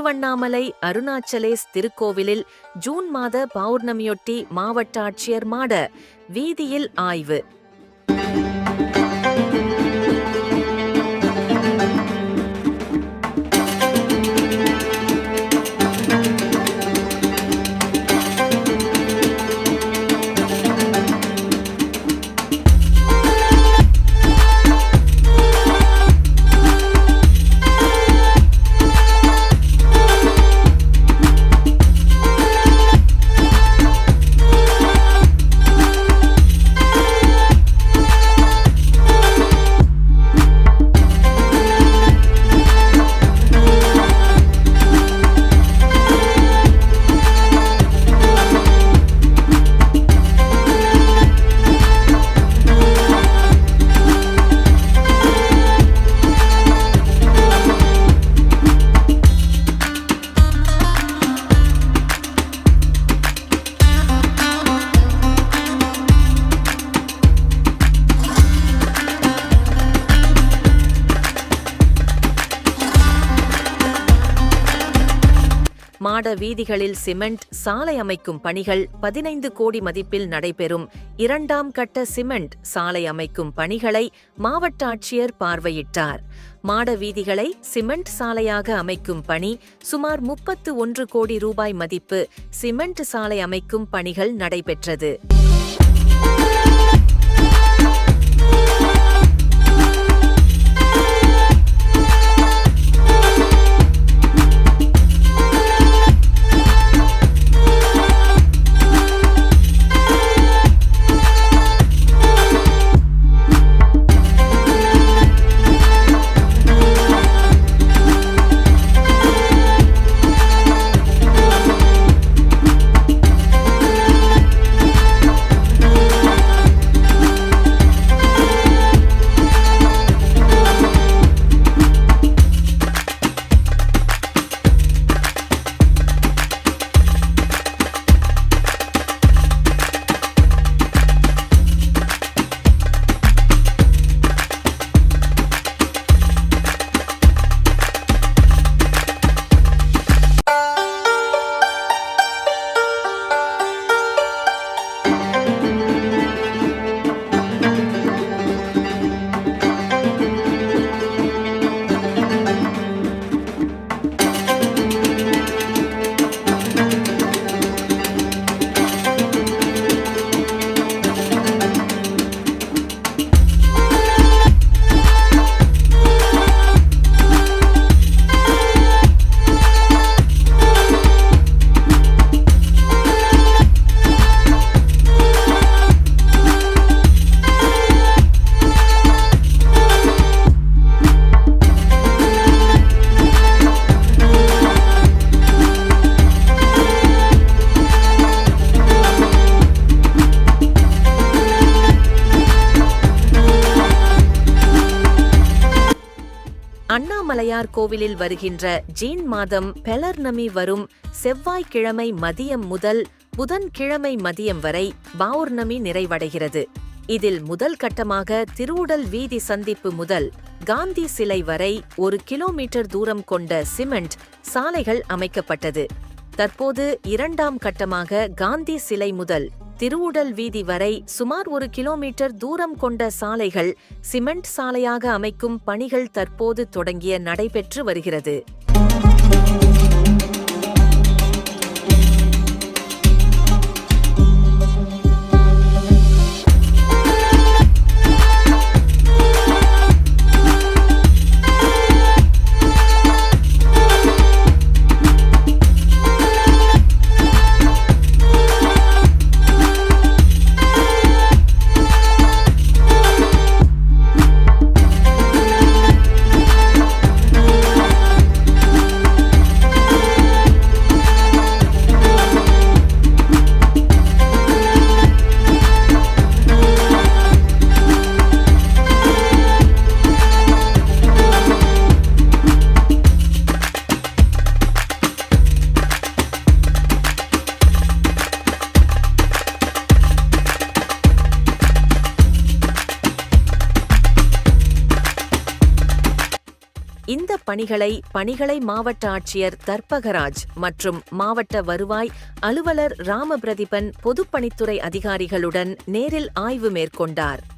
திருவண்ணாமலை அருணாச்சலேஸ் திருக்கோவிலில் ஜூன் மாத பௌர்ணமியொட்டி மாவட்ட ஆட்சியர் மாட வீதியில் ஆய்வு. மாட வீதிகளில் சிமெண்ட் சாலை அமைக்கும் பணிகள் 15 கோடி மதிப்பில் நடைபெறும் 2ஆம் கட்ட சிமெண்ட் சாலை அமைக்கும் பணிகளை மாவட்ட ஆட்சியர் பார்வையிட்டார். மாட வீதிகளை சிமெண்ட் சாலையாக அமைக்கும் பணி சுமார் 31 கோடி ரூபாய் மதிப்பு சிமெண்ட் சாலை அமைக்கும் பணிகள் நடைபெற்றது. அண்ணாமலையார் கோவிலில் வருகின்ற ஜீன் மாதம் பெலர்ணமி வரும் செவ்வாய்க்கிழமை மதியம் முதல் புதன்கிழமை மதியம் வரை பௌர்ணமி நிறைவடைகிறது. இதில் முதல் கட்டமாக திருவுடல் வீதி சந்திப்பு முதல் காந்தி சிலை வரை 1 கிலோமீட்டர் தூரம் கொண்ட சிமெண்ட் சாலைகள் அமைக்கப்பட்டது. தற்போது 2ஆம் கட்டமாக காந்தி சிலை முதல் திருவுடல் வீதி வரை சுமார் 1 கிலோமீட்டர் தூரம் கொண்ட சாலைகள் சிமெண்ட் சாலையாக அமைக்கும் பணிகள் தற்போது தொடங்கிய நடைபெற்று வருகிறது. இந்த பணிகளை மாவட்ட ஆட்சியர் தர்பகராஜ் மற்றும் மாவட்ட வருவாய் அலுவலர் ராமபிரதிபன் பொதுப்பணித்துறை அதிகாரிகளுடன் நேரில் ஆய்வு மேற்கொண்டார்.